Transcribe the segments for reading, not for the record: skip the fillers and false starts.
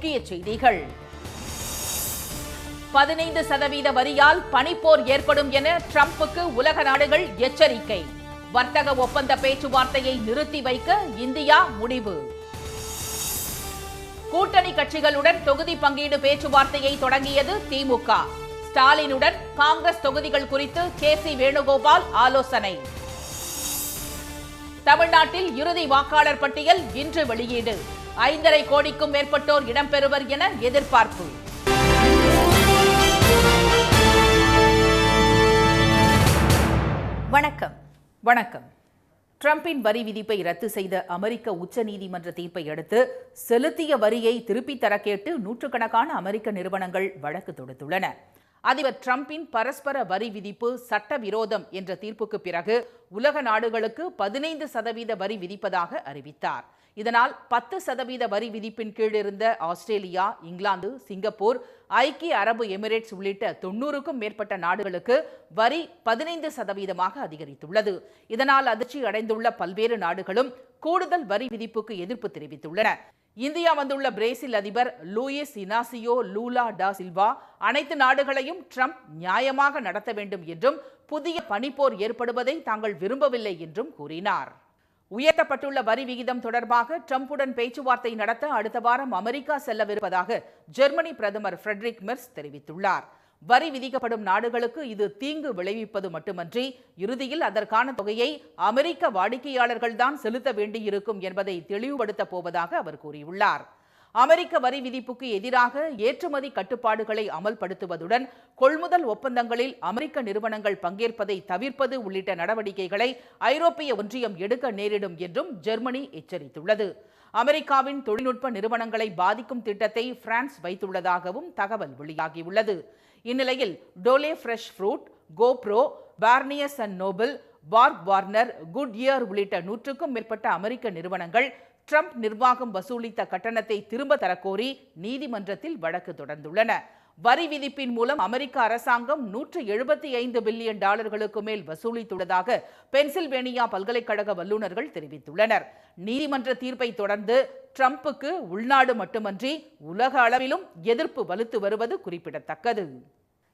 முக்கிய செய்திகள். 15% வரியால் பனிப்போர் ஏற்படும் என ட்ரம்புக்கு உலக நாடுகள் எச்சரிக்கை. வர்த்தக ஒப்பந்த பேச்சுவார்த்தையை நிறுத்தி வைக்க இந்தியா முடிவு. கூட்டணி கட்சிகளுடன் தொகுதி பங்கீடு பேச்சுவார்த்தையை தொடங்கியது திமுக. ஸ்டாலினுடன் காங்கிரஸ் தொகுதிகள் குறித்து கே.சி. வேணுகோபால் ஆலோசனை. தமிழ்நாட்டில் இறுதி வாக்காளர் பட்டியல் இன்று வெளியீடு. 5.5 கோடிக்கும் மேற்பட்டோர் இடம்பெறுவர் என எதிர்பார்ப்பு. வணக்கம். ட்ரம்பின் வரி விதிப்பை ரத்து செய்த அமெரிக்க உச்சநீதிமன்ற தீர்ப்பை அடுத்து செலுத்திய வரியை திருப்பித் தர கேட்டு நூற்றுக்கணக்கான அமெரிக்க நிறுவனங்கள் வழக்கு தொடுத்துள்ளன. அதிபர் ட்ரம்பின் பரஸ்பர வரி விதிப்பு சட்டவிரோதம் என்ற தீர்ப்புக்கு பிறகு உலக நாடுகளுக்கு 15% வரி விதிப்பதாக அறிவித்தார். இதனால் 10% வரி விதிப்பின் கீழ் இருந்த ஆஸ்திரேலியா, இங்கிலாந்து, சிங்கப்பூர், ஐக்கிய அரபு எமிரேட்ஸ் உள்ளிட்ட 90க்கும் மேற்பட்ட நாடுகளுக்கு வரி 15% அதிகரித்துள்ளது. இதனால் அதிர்ச்சி அடைந்துள்ள பல்வேறு நாடுகளும் கூடுதல் வரி விதிப்புக்கு எதிர்ப்பு தெரிவித்துள்ளன. இந்தியா வந்துள்ள பிரேசில் அதிபர் லூயிஸ் இனாசியோ லூலா டா சில்வா அனைத்து நாடுகளையும் ட்ரம்ப் நியாயமாக நடத்த வேண்டும் என்றும் புதிய பனிப்போர் ஏற்படுவதை தாங்கள் விரும்பவில்லை என்றும் கூறினார். உயர்த்தப்பட்டுள்ள வரி விகிதம் தொடர்பாக ட்ரம்புடன் பேச்சுவார்த்தை நடத்த அடுத்த வாரம் அமெரிக்கா செல்லவிருப்பதாக ஜெர்மனி பிரதமர் ஃபிரெட்ரிக் மெர்ஸ் தெரிவித்துள்ளார். வரி விதிக்கப்படும் நாடுகளுக்கு இது தீங்கு விளைவிப்பது மட்டுமன்றி இறுதியில் அதற்கான தொகையை அமெரிக்க வாடிக்கையாளர்கள்தான் செலுத்த வேண்டியிருக்கும் என்பதை தெளிவுபடுத்தப் போவதாக அவர் கூறியுள்ளார். அமெரிக்க வரி விதிப்புக்கு எதிராக ஏற்றுமதி கட்டுப்பாடுகளை அமல்படுத்துவதுடன் கொள்முதல் ஒப்பந்தங்களில் அமெரிக்க நிறுவனங்கள் பங்கேற்பதை தவிர்ப்பது உள்ளிட்ட நடவடிக்கைகளை ஐரோப்பிய ஒன்றியம் எடுக்க நேரிடும் என்றும் ஜெர்மனி எச்சரித்துள்ளது. அமெரிக்காவின் தொழில்நுட்ப நிறுவனங்களை பாதிக்கும் திட்டத்தை பிரான்ஸ் வைத்துள்ளதாகவும் தகவல் வெளியாகியுள்ளது. இந்நிலையில் Dole fresh fruit, GoPro, Barnes and Noble, Park Warner, Goodyear உள்ளிட்ட 100க்கும் மேற்பட்ட அமெரிக்க நிறுவனங்கள் ட்ரம்ப் நிர்வாகம் வசூலித்த கட்டணத்தை திரும்ப தரக்கோரி நீதிமன்றத்தில் வழக்கு தொடர்ந்துள்ளன. வரி விதிப்பின் மூலம் அமெரிக்க அரசாங்கம் $175 பில்லியன் மேல் வசூலித்துள்ளதாக பென்சில்வேனியா பல்கலைக்கழக வல்லுநர்கள் தெரிவித்துள்ளனர். நீதிமன்ற தீர்ப்பை தொடர்ந்து ட்ரம்புக்கு உள்நாடு மட்டுமன்றி உலக அளவிலும் எதிர்ப்பு வலுத்து வருவது குறிப்பிடத்தக்கது.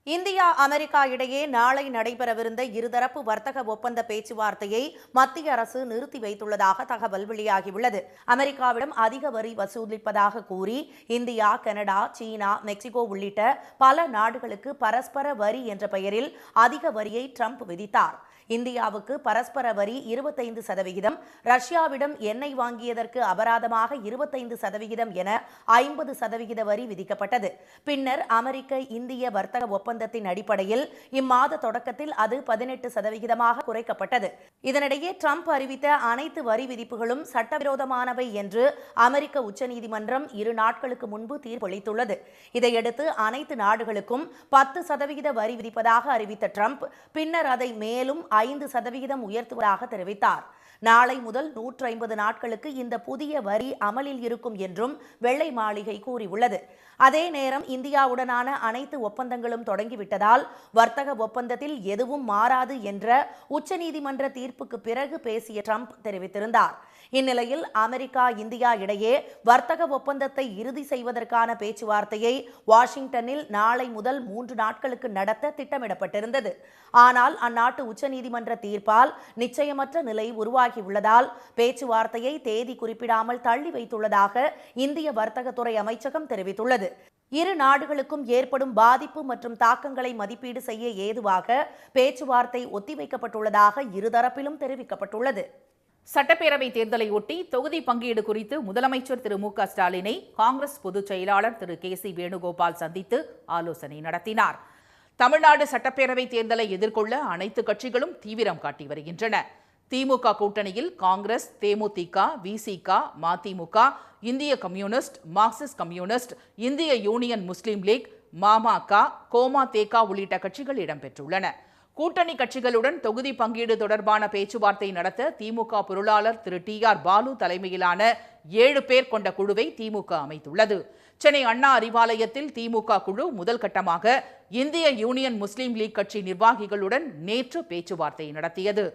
இந்தியா அமெரிக்கா இடையே நாளை நடைபெறவிருந்த இருதரப்பு வர்த்தக ஒப்பந்த பேச்சுவார்த்தையை மத்திய அரசு நிறுத்தி வைத்துள்ளதாக தகவல் வெளியாகியுள்ளது. அமெரிக்காவிடம் அதிக வரி வசூலிப்பதாக கூறி இந்தியா, கனடா, சீனா, மெக்சிகோ உள்ளிட்ட பல நாடுகளுக்கு பரஸ்பர வரி என்ற பெயரில் அதிக வரியை ட்ரம்ப் விதித்தார். இந்தியாவுக்கு பரஸ்பர வரி 25%, ரஷ்யாவிடம் எண்ணெய் வாங்கியதற்கு அபராதமாக 25% என 50% வரி விதிக்கப்பட்டது. பின்னர் அமெரிக்க இந்திய வர்த்தக ஒப்பந்தத்தின் அடிப்படையில் இம்மாத தொடக்கத்தில் அது 18% குறைக்கப்பட்டது. இதனிடையே ட்ரம்ப் அறிவித்த அனைத்து வரி விதிப்புகளும் சட்டவிரோதமானவை என்று அமெரிக்க உச்சநீதிமன்றம் 2 நாட்களுக்கு முன்பு தீர்ப்பளித்துள்ளது. இதையடுத்து அனைத்து நாடுகளுக்கும் 10% வரி விதிப்பதாக அறிவித்த ட்ரம்ப் பின்னர் அதை மேலும் 5% உயர்த்துவதாக தெரிவித்தார். நாளை முதல் 150 நாட்களுக்கு இந்த புதிய வரி அமலில் இருக்கும் என்றும் வெள்ளை மாளிகை கூறியுள்ளது. அதே நேரம் இந்தியாவுடனான அனைத்து ஒப்பந்தங்களும் தொடங்கிவிட்டதால் வர்த்தக ஒப்பந்தத்தில் எதுவும் மாறாது என்ற உச்சநீதிமன்ற தீர்ப்புக்கு பிறகு பேசிய ட்ரம்ப் தெரிவித்திருந்தார். இந்நிலையில் அமெரிக்கா, இந்தியா இடையே வர்த்தக ஒப்பந்தத்தை இறுதி செய்வதற்கான பேச்சுவார்த்தையை வாஷிங்டனில் நாளை முதல் 3 நாட்களுக்கு நடத்த திட்டமிடப்பட்டிருந்தது. ஆனால் அந்நாட்டு உச்சநீதிமன்ற தீர்ப்பால் நிச்சயமற்ற நிலை உருவாகியுள்ளதால் பேச்சுவார்த்தையை தேதி குறிப்பிடாமல் தள்ளி வைத்துள்ளதாக இந்திய வர்த்தகத்துறை அமைச்சகம் தெரிவித்துள்ளது. இரு நாடுகளுக்கும் ஏற்படும் பாதிப்பு மற்றும் தாக்கங்களை மதிப்பீடு செய்ய ஏதுவாக பேச்சுவார்த்தை ஒத்திவைக்கப்பட்டுள்ளதாக இருதரப்பிலும் தெரிவிக்கப்பட்டுள்ளது. சட்டப்பேரவை தேர்தலை ஒட்டி தொகுதி பங்கீடு குறித்து முதலமைச்சர் திரு மு.க. ஸ்டாலினை காங்கிரஸ் பொதுச் செயலாளர் திரு கே.சி. வேணுகோபால் சந்தித்து ஆலோசனை நடத்தினார். தமிழ்நாடு சட்டப்பேரவை தேர்தலை எதிர்கொள்ள அனைத்து கட்சிகளும் தீவிரம் காட்டி வருகின்றன. திமுக கூட்டணியில் காங்கிரஸ், தேமுதிக, விசிக, மதிமுக, இந்திய கம்யூனிஸ்ட், மார்க்சிஸ்ட் கம்யூனிஸ்ட், இந்திய யூனியன் முஸ்லீம் லீக், மமக, கோமா.தே.க உள்ளிட்ட கட்சிகள் இடம்பெற்றுள்ளன. கூட்டணி கட்சிகளுடன் தொகுதி பங்கீடு தொடர்பான பேச்சுவார்த்தை நடத்த திமுக பொருளாளர் திரு டி.ஆர். பாலு தலைமையிலான 7 பேர் கொண்ட குழுவை திமுக அமைத்துள்ளது. சென்னை அண்ணா அறிவாலயத்தில் திமுக குழு முதல் கட்டமாக இந்திய யூனியன் முஸ்லீம் லீக் கட்சி நிர்வாகிகளுடன் நேற்று பேச்சுவார்த்தை நடத்தியது.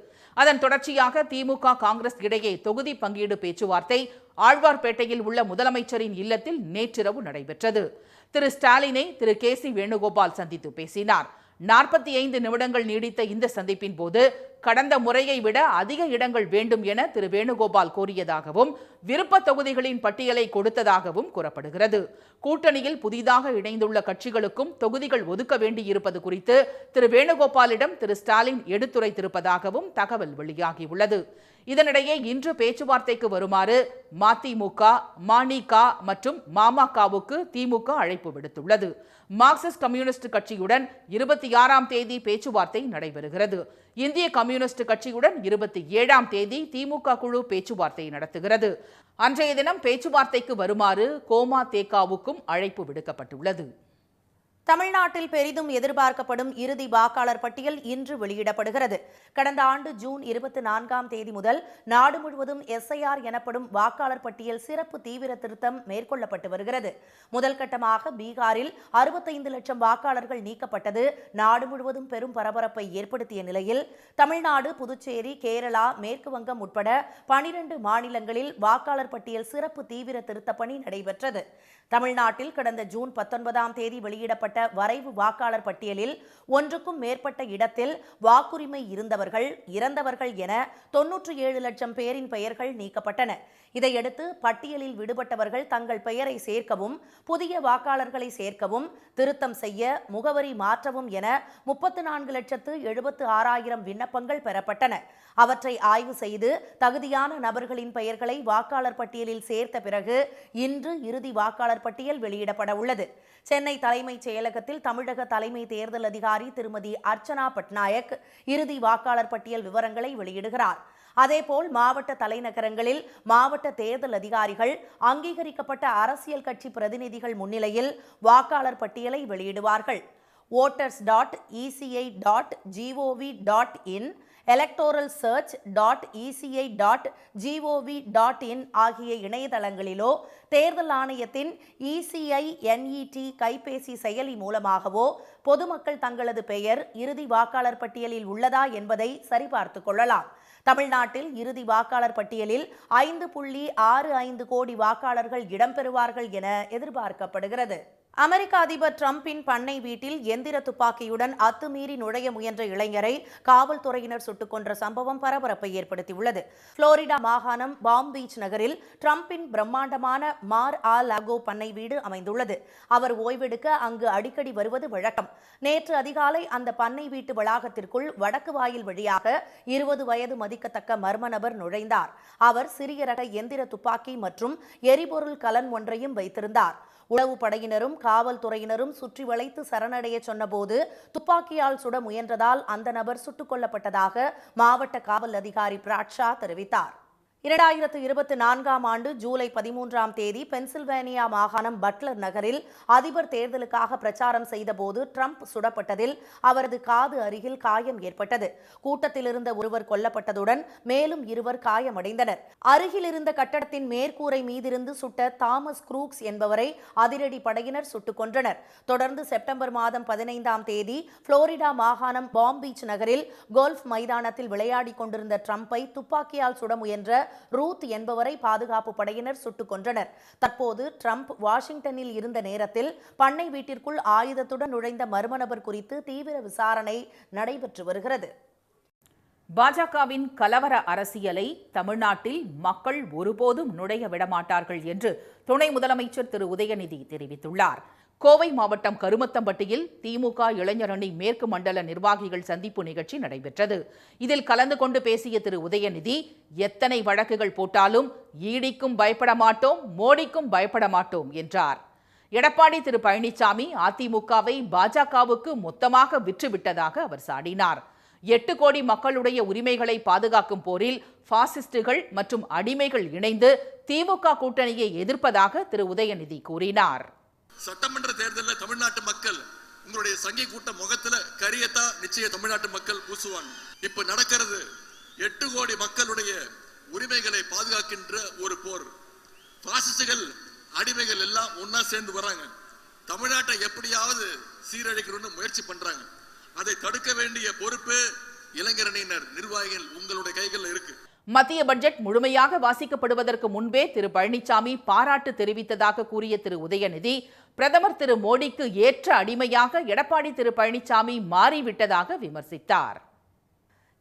அதன் தொடர்ச்சியாக திமுக காங்கிரஸ் இடையே தொகுதி பங்கீடு பேச்சுவார்த்தை ஆழ்வார்பேட்டையில் உள்ள முதலமைச்சரின் இல்லத்தில் நேற்றிரவு நடைபெற்றது. திரு ஸ்டாலினை திரு கே.சி. வேணுகோபால் சந்தித்து பேசினார். 45 நிமிடங்கள் நீடித்த இந்த சந்திப்பின் போது கடந்த முறையை விட அதிக இடங்கள் வேண்டும் என திரு வேணுகோபால் கோரியதாகவும் விருப்ப தொகுதிகளின் பட்டியலை கொடுத்ததாகவும் கூறப்படுகிறது. கூட்டணியில் புதிதாக இணைந்துள்ள கட்சிகளுக்கும் தொகுதிகள் ஒதுக்க வேண்டியிருப்பது குறித்து திரு வேணுகோபாலிடம் திரு ஸ்டாலின் எடுத்துரைத்திருப்பதாகவும் தகவல் வெளியாகியுள்ளது. இதனிடையே இன்று பேச்சுவார்த்தைக்கு வருமாறு மதிமுக, மநீக மற்றும் மாமகவுக்கு திமுக அழைப்பு விடுத்துள்ளது. மார்க்சிஸ்ட் கம்யூனிஸ்ட் கட்சியுடன் 26ஆம் தேதி பேச்சுவார்த்தை நடைபெறுகிறது. இந்திய கம்யூனிஸ்ட் கட்சியுடன் 27ஆம் தேதி திமுக குழு பேச்சுவார்த்தை நடத்துகிறது. அன்றைய தினம் பேச்சுவார்த்தைக்கு வருமாறு கோமா.தேகவுக்கும் அழைப்பு விடுக்கப்பட்டுள்ளது. தமிழ்நாட்டில் பெரிதும் எதிர்பார்க்கப்படும் இறுதி வாக்காளர் பட்டியல் இன்று வெளியிடப்படுகிறது. கடந்த ஆண்டு ஜூன் 24ஆம் தேதி முதல் நாடு முழுவதும் எஸ்ஐஆர் எனப்படும் வாக்காளர் பட்டியல் சிறப்பு தீவிர திருத்தம் மேற்கொள்ளப்பட்டு வருகிறது. முதல் கட்டமாக பீகாரில் 65 லட்சம் வாக்காளர்கள் நீக்கப்பட்டது நாடு முழுவதும் பெரும் பரபரப்பை ஏற்படுத்திய நிலையில் தமிழ்நாடு, புதுச்சேரி, கேரளா, மேற்கு வங்கம் உட்பட 12 மாநிலங்களில் வாக்காளர் பட்டியல் சிறப்பு தீவிர திருத்த பணி நடைபெற்றது. தமிழ்நாட்டில் கடந்த ஜூன் 19ஆம் தேதி வெளியிடப்பட்ட வரைவு வாக்காளர் பட்டியலில் ஒன்றுக்கும் மேற்பட்ட இடத்தில் வாக்குரிமை இருந்தவர்கள், இறந்தவர்கள் என 97 லட்சம் பேரின் பெயர்கள் நீக்கப்பட்டன. இதையடுத்து பட்டியலில் விடுபட்டவர்கள் தங்கள் பெயரை சேர்க்கவும், புதிய வாக்காளர்களை சேர்க்கவும், திருத்தம் செய்ய, முகவரி மாற்றவும் என 34,76,000 விண்ணப்பங்கள் பெறப்பட்டன. அவற்றை ஆய்வு செய்து தகுதியான நபர்களின் பெயர்களை வாக்காளர் பட்டியலில் சேர்த்த பிறகு இன்று இறுதி வாக்காளர் பட்டியல் வெளியிடப்பட உள்ளது. சென்னை தலைமைச் செயலகத்தில் தமிழக தலைமை தேர்தல் அதிகாரி திருமதி அர்ச்சனா பட்நாயக் இறுதி வாக்காளர் பட்டியல் விவரங்களை வெளியிடுகிறார். அதேபோல் மாவட்ட தலைநகரங்களில் மாவட்ட தேர்தல் அதிகாரிகள், அங்கீகரிக்கப்பட்ட அரசியல் கட்சி பிரதிநிதிகள் முன்னிலையில் வாக்காளர் பட்டியலை வெளியிடுவார்கள். voters.eci.gov.in, electoralsearch.eci.gov.in ஆகிய இணையதளங்களிலோ தேர்தல் ஆணையத்தின் ECI-NET கைபேசி செயலி மூலமாகவோ பொதுமக்கள் தங்களது பெயர் இறுதி வாக்காளர் பட்டியலில் உள்ளதா என்பதை சரிபார்த்துக் கொள்ளலாம். தமிழ்நாட்டில் இறுதி வாக்காளர் பட்டியலில் 5.65 கோடி வாக்காளர்கள் இடம்பெறுவார்கள் என எதிர்பார்க்கப்படுகிறது. அமெரிக்க அதிபர் டிரம்பின் பண்ணை வீட்டில் எந்திர துப்பாக்கியுடன் அத்துமீறி நுழைய முயன்ற இளைஞரை காவல்துறையினர் சுட்டுக் கொன்ற சம்பவம் பரபரப்பை ஏற்படுத்தியுள்ளது. புளோரிடா மாகாணம் பாம் பீச் நகரில் டிரம்பின் பிரம்மாண்டமான மார்-ஆ-லாகோ பண்ணை வீடு அமைந்துள்ளது. அவர் ஓய்வெடுக்க அங்கு அடிக்கடி வருவது வழக்கம். நேற்று அதிகாலை அந்த பண்ணை வீட்டு வளாகத்திற்குள் வடக்கு வாயில் வழியாக 20 வயது மதிக்கத்தக்க மர்ம நபர் நுழைந்தார். அவர் சிறிய ரக எந்திர துப்பாக்கி மற்றும் எரிபொருள் கலன் ஒன்றையும் வைத்திருந்தார். உளவு படையினரும் காவல்துறையினரும் சுற்றி வளைத்து சரணடைய சொன்னபோது துப்பாக்கியால் சுட முயன்றதால் அந்த நபர் சுட்டுக் கொல்லப்பட்டதாக மாவட்ட காவல் அதிகாரி பிராட்ஷா தெரிவித்தார். 2024ஆம் ஆண்டு ஜூலை 13ஆம் தேதி பென்சில்வேனியா மாகாணம் பட்லர் நகரில் அதிபர் தேர்தலுக்காக பிரச்சாரம் செய்தபோது ட்ரம்ப் சுடப்பட்டதில் அவரது காது அருகில் காயம் ஏற்பட்டது. கூட்டத்தில் இருந்த ஒருவர் கொல்லப்பட்டதுடன் மேலும் 2 காயமடைந்தனர். அருகில் இருந்த கட்டடத்தின் மேற்கூரை மீதிருந்து சுட்ட தாமஸ் குரூக்ஸ் என்பவரை அதிரடி படையினர் சுட்டுக் கொன்றனர். தொடர்ந்து செப்டம்பர் மாதம் 15ஆம் தேதி புளோரிடா மாகாணம் பாம் பீச் நகரில் கோல்ஃப் மைதானத்தில் விளையாடிக் கொண்டிருந்த ட்ரம்பை துப்பாக்கியால் சுட முயன்ற ரூத் என்பவரை பாதுகாப்பு படையினர் சுட்டுக் கொன்றனர். தற்போது ட்ரம்ப் வாஷிங்டனில் இருந்த நேரத்தில் பண்ணை வீட்டிற்குள் ஆயுதத்துடன் நுழைந்த மர்ம நபர் குறித்து தீவிர விசாரணை நடைபெற்று வருகிறது. பாஜகவின் கலவர அரசியலை தமிழ்நாட்டில் மக்கள் ஒருபோதும் நுழைய விடமாட்டார்கள் என்று துணை முதலமைச்சர் திரு உதயநிதி தெரிவித்துள்ளார். கோவை மாவட்டம் கருமத்தம்பட்டியில் திமுக இளைஞரணி மேற்கு மண்டல நிர்வாகிகள் சந்திப்பு நிகழ்ச்சி நடைபெற்றது. இதில் கலந்து கொண்டு பேசிய திரு உதயநிதி, எத்தனை வழக்குகள் போட்டாலும் ஈடிக்கும் பயப்பட மாட்டோம், மோடிக்கும் பயப்பட மாட்டோம் என்றார். எடப்பாடி திரு பழனிசாமி அதிமுகவை பாஜகவுக்கு மொத்தமாக விற்றுவிட்டதாக அவர் சாடினார். 8 கோடி மக்களுடைய உரிமைகளை பாதுகாக்கும் போரில் பாசிஸ்டுகள் மற்றும் அடிமைகள் இணைந்து திமுக கூட்டணியை எதிர்ப்பதாக திரு உதயநிதி கூறினார். சட்டமன்ற தேர்தலில் தமிழ்நாட்டு மக்கள் உங்களுடைய சங்கி கூட்ட முகத்துல கரியத்தான் நிச்சயம் தமிழ்நாட்டு மக்கள் பூசுவாங்க. இப்ப நடக்கிறது 8 கோடி மக்களுடைய உரிமைகளை பாதுகாக்கின்ற ஒரு போர். பாசிஸ்டுகள் அடிமைகள் எல்லாம் ஒன்னா சேர்ந்து வராங்க. தமிழ்நாட்டை எப்படியாவது சீரழிக்கணும்னு முயற்சி பண்றாங்க. அதை தடுக்க வேண்டிய பொறுப்பு இளைஞரணியினர் நிர்வாகிகள் உங்களுடைய கைகளில் இருக்கு. மத்திய பட்ஜெட் முழுமையாக வாசிக்கப்படுவதற்கு முன்பே திரு பழனிசாமி பாராட்டு தெரிவித்ததாக கூறிய திரு உதயநிதி, பிரதமர் திரு மோடிக்கு ஏற்ற அடிமையாக எடப்பாடி திரு பழனிசாமி மாறிவிட்டதாக விமர்சித்தார்.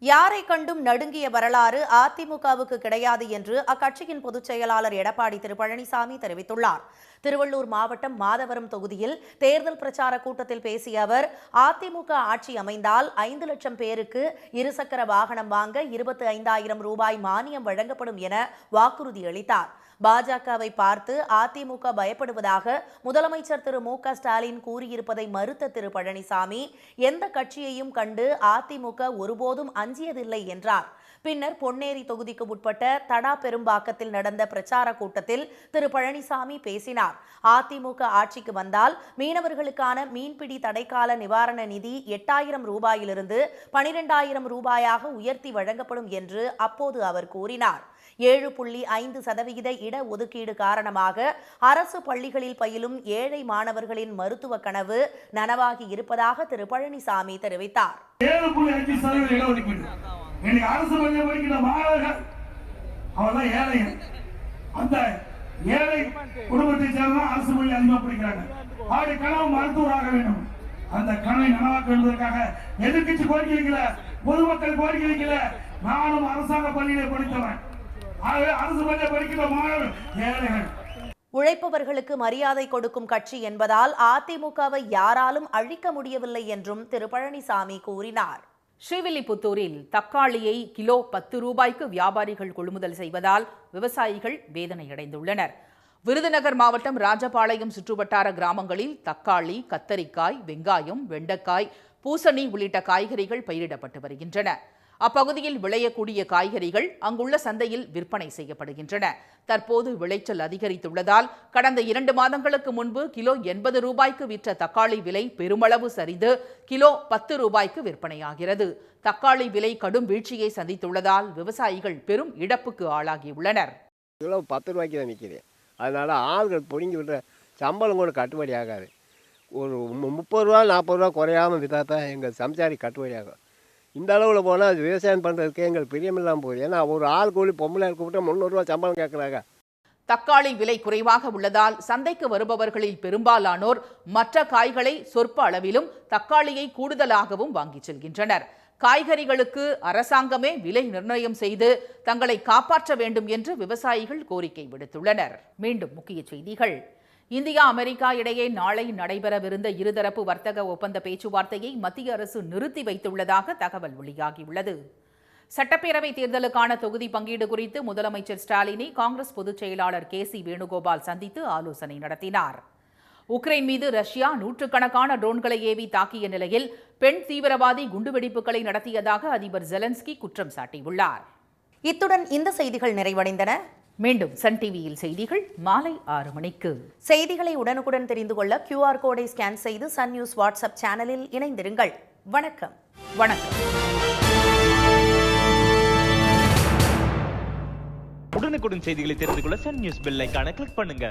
யாரை கண்டும் நடுங்கிய வரலாறு அதிமுகவுக்கு கிடையாது என்று அக்கட்சியின் பொதுச் செயலாளர் எடப்பாடி திரு பழனிசாமி தெரிவித்துள்ளார். திருவள்ளூர் மாவட்டம் மாதவரம் தொகுதியில் தேர்தல் பிரச்சார கூட்டத்தில் பேசிய அவர், அதிமுக ஆட்சி அமைந்தால் 5 லட்சம் பேருக்கு இருசக்கர வாகனம் வாங்க 25,000 ரூபாய் மானியம் வழங்கப்படும் என வாக்குறுதி அளித்தார். பாஜகவை பார்த்து அதிமுக பயப்படுவதாக முதலமைச்சர் திரு மு.க. ஸ்டாலின் கூறியிருப்பதை மறுத்த திரு பழனிசாமி, எந்த கட்சியையும் கண்டு அதிமுக ஒருபோதும் அஞ்சியதில்லை என்றார். பின்னர் பொன்னேரி தொகுதிக்கு உட்பட்ட தடா பெரும்பாக்கத்தில் நடந்த பிரச்சார கூட்டத்தில் திரு பழனிசாமி பேசினார். அதிமுக ஆட்சிக்கு வந்தால் மீனவர்களுக்கான மீன்பிடி தடைக்கால நிவாரண நிதி 8,000 ரூபாயிலிருந்து 12,000 ரூபாயாக உயர்த்தி வழங்கப்படும் என்று அப்போது அவர் கூறினார். 7.5% இட ஒதுக்கீடு காரணமாக அரசு பள்ளிகளில் பயிலும் ஏழை மாணவர்களின் மருத்துவ கனவு நனவாகி இருப்பதாக திரு பழனிசாமி தெரிவித்தார். 7.5% இட ஒதுக்கீடு அரசு பள்ளியில் படிக்கிற மாணவர்கள் அவெல்லாம் ஏழைகள். அந்த ஏழை குடும்பத்தை சேர்ந்த அரசு பள்ளி அதிகமாக படிக்கிறாங்க. அவருடைய கனவு மருத்துவராக வேண்டும். அந்த கனவை நனவாக்க வேண்டுவதற்காக எதிர்கட்சி கோரிக்கை வைக்கல, பொதுமக்கள் கோரிக்கை வைக்கல. நானும் அரசாங்க பள்ளியிலே படித்தவன். அரசு பள்ளியில் படிக்கிற மாணவர்கள் ஏழைகள். உழைப்பவர்களுக்கு மரியாதை கொடுக்கும் கட்சி என்பதால் அதிமுகவை யாராலும் அழிக்க முடியவில்லை என்றும் திரு பழனிசாமி கூறினார். ஸ்ரீவில்லிபுத்தூரில் தக்காளியை கிலோ 10 ரூபாய்க்கு வியாபாரிகள் கொள்முதல் செய்வதால் விவசாயிகள் வேதனையடைந்துள்ளனர். விருதுநகர் மாவட்டம் ராஜபாளையம் சுற்றுவட்டார கிராமங்களில் தக்காளி, கத்தரிக்காய், வெங்காயம், வெண்டைக்காய், பூசணி உள்ளிட்ட காய்கறிகள் பயிரிடப்பட்டு வருகின்றன. அப்பகுதியில் விளையக்கூடிய காய்கறிகள் அங்குள்ள சந்தையில் விற்பனை செய்யப்படுகின்றன. தற்போது விளைச்சல் அதிகரித்துள்ளதால் கடந்த 2 மாதங்களுக்கு முன்பு கிலோ 80 ரூபாய்க்கு விற்ற தக்காளி விலை பெருமளவு சரிந்து கிலோ 10 ரூபாய்க்கு விற்பனையாகிறது. தக்காளி விலை கடும் வீழ்ச்சியை சந்தித்துள்ளதால் விவசாயிகள் பெரும் இழப்புக்கு ஆளாகியுள்ளனர். கிலோ 10 ரூபாய்க்கு தான் விற்கிது. அதனால் ஆள்கள் பிடிங்கி விடுற சம்பளம் கூட கட்டுப்படி ஆகாது. ஒரு 30 ரூபா 40 ரூபா குறையாமல் விற்றா தான் எங்கள் சம்சாரி கட்டுப்படி ஆகும். இந்த அளவில் போனால் விவசாயம் பண்ணுறதுக்கு எங்களுக்கு பிரியமில்லாமல் போகுது. ஏன்னா ஒரு ஆள் கூலி பொம்பளை கூப்பிட்டா 300 ரூபா சம்பளம் கேட்குறாங்க. தக்காளி விலை குறைவாக உள்ளதால் சந்தைக்கு வருபவர்களில் பெரும்பாலானோர் மற்ற காய்களை சொற்ப அளவிலும் தக்காளியை கூடுதலாகவும் வாங்கிச் செல்கின்றனர். காய்கறிகளுக்கு அரசாங்கமே விலை நிர்ணயம் செய்து தங்களை காப்பாற்ற வேண்டும் என்று விவசாயிகள் கோரிக்கை விடுத்துள்ளனர். மீண்டும் முக்கிய செய்திகள். இந்தியா அமெரிக்கா இடையே நாளை நடைபெறவிருந்த இருதரப்பு வர்த்தக ஒப்பந்த பேச்சுவார்த்தையை மத்திய அரசு நிறுத்தி வைத்துள்ளதாக தகவல் வெளியாகியுள்ளது. சட்டப்பேரவை தேர்தலுக்கான தொகுதி பங்கீடு குறித்து முதலமைச்சர் ஸ்டாலினை காங்கிரஸ் பொதுச் செயலாளர் கே.சி. வேணுகோபால் சந்தித்து ஆலோசனை நடத்தினார். உக்ரைன் மீது ரஷ்யா நூற்றுக்கணக்கான ட்ரோன்களை ஏவி தாக்கிய நிலையில் பெண் தீவிரவாதி குண்டுவெடிப்புகளை நடத்தியதாக அதிபர் ஜெலன்ஸ்கி குற்றம் சாட்டியுள்ளார். இத்துடன் இந்த செய்திகள் நிறைவடைந்தன. மீண்டும் சன் டிவியில் செய்திகள் மாலை 6 மணிக்கு. செய்திகளை உடனுக்குடன் தெரிந்து கொள்ள QR கோடை ஸ்கேன் செய்து சன் நியூஸ் வாட்ஸ்அப் சேனலில் இணைந்திருங்கள். வணக்கம். உடனுக்குடன் செய்திகளை தெரிந்து கொள்ள சன் நியூஸ் பெல் ஐகானை கிளிக் பண்ணுங்க.